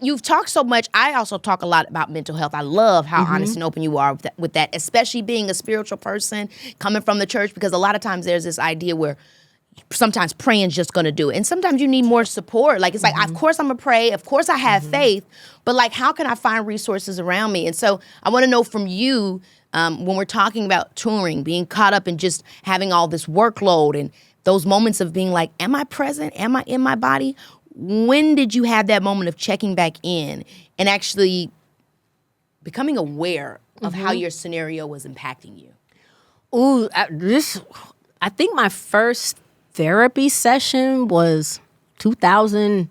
you've talked so much. I also talk a lot about mental health. I love how honest and open you are with that, especially being a spiritual person coming from the church, because a lot of times there's this idea where sometimes praying's just going to do it. And sometimes you need more support. Like, it's like, of course I'm going to pray. Of course I have faith. But, like, how can I find resources around me? And so I want to know from you, when we're talking about touring, being caught up in just having all this workload and those moments of being like, am I present? Am I in my body? When did you have that moment of checking back in and actually becoming aware of how your scenario was impacting you? Ooh, I think my first therapy session was 2011-ish,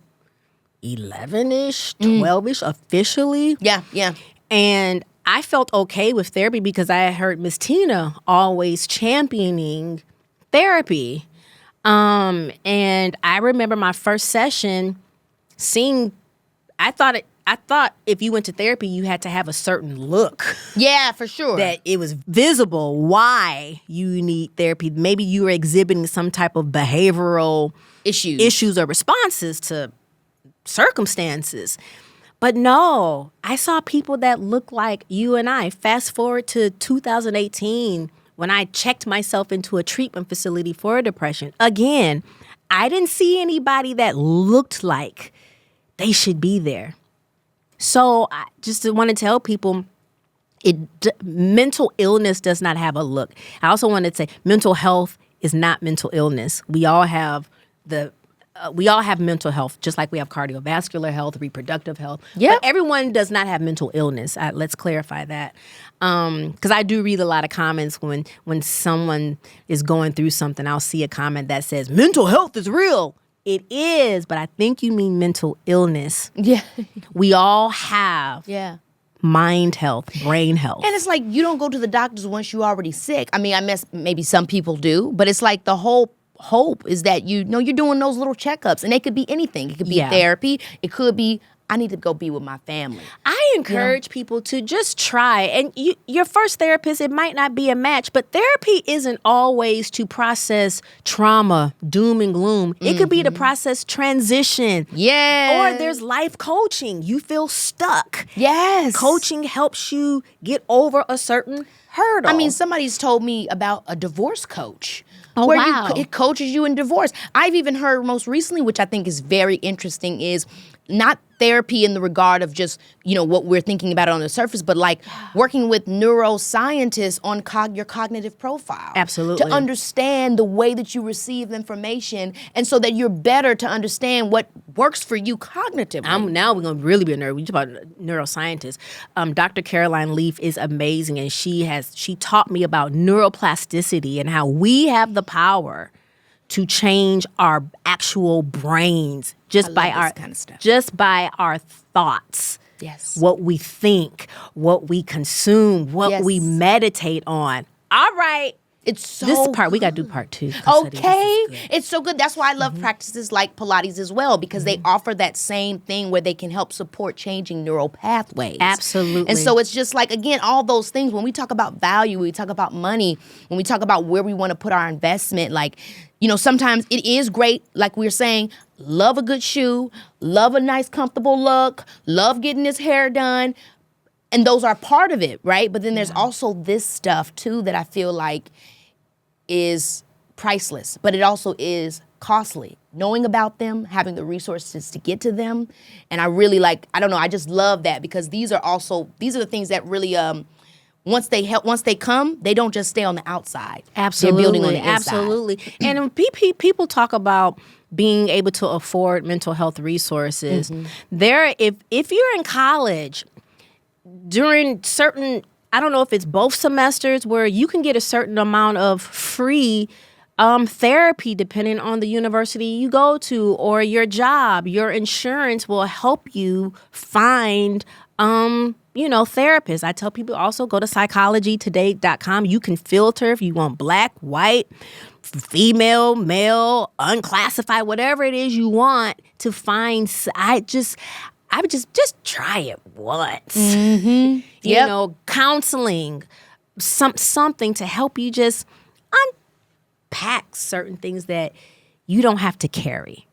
12-ish, officially. Yeah. And I felt okay with therapy because I had heard Miss Tina always championing therapy. And I remember my first session I thought if you went to therapy, you had to have a certain look. Yeah, for sure. That it was visible why you need therapy. Maybe you were exhibiting some type of behavioral issues or responses to circumstances. But no, I saw people that looked like you and I. Fast forward to 2018, when I checked myself into a treatment facility for depression. Again, I didn't see anybody that looked like they should be there. So I just want to tell people, mental illness does not have a look. I also want to say mental health is not mental illness. We all have mental health, just like we have cardiovascular health, reproductive health. Yep. But everyone does not have mental illness. Let's clarify that. Because I do read a lot of comments when someone is going through something. I'll see a comment that says, mental health is real. It is, but I think you mean mental illness. Yeah. We all have mind health, brain health. And it's like, you don't go to the doctors once you're already sick. I mean, maybe some people do, but it's like the whole hope is that you're doing those little checkups, and they could be anything. It could be therapy. It could be, I need to go be with my family. I encourage people to just try. And your first therapist, it might not be a match, but therapy isn't always to process trauma, doom and gloom. It could be to process transition. Yeah. Or there's life coaching. You feel stuck. Yes. Coaching helps you get over a certain hurdle. I mean, somebody's told me about a divorce coach. Oh, where wow. It coaches you in divorce. I've even heard most recently, which I think is very interesting, is not therapy in the regard of just, what we're thinking about on the surface, but like working with neuroscientists on your cognitive profile. Absolutely. To understand the way that you receive information, and so that you're better to understand what works for you cognitively. Now we're going to really be a nerd. We talk about neuroscientists. Dr. Caroline Leaf is amazing, and she taught me about neuroplasticity and how we have the power to change our actual brains just by our thoughts. Yes. What we think, what we consume, what we meditate on. All right. It's so this part, we got to do part 2. Okay. It's so good. That's why I love practices like Pilates as well, because they offer that same thing where they can help support changing neural pathways. Absolutely. And so it's just like, again, all those things, when we talk about value, we talk about money, when we talk about where we want to put our investment, like, sometimes it is great, like we were saying, love a good shoe, love a nice, comfortable look, love getting his hair done. And those are part of it, right? But then there's also this stuff, too, that I feel like is priceless, but it also is costly. Knowing about them, having the resources to get to them. And I really I just love that, because these are the things that really, once they come, they don't just stay on the outside. Absolutely. They're building on the inside. Absolutely. And when people talk about being able to afford mental health resources, if you're in college, during certain, I don't know if it's both semesters, where you can get a certain amount of free therapy depending on the university you go to or your job. Your insurance will help you find therapists. I tell people also go to psychologytoday.com. You can filter if you want black, white, female, male, unclassified, whatever it is you want to find. I would just try it once. Counseling, something to help you just unpack certain things that you don't have to carry.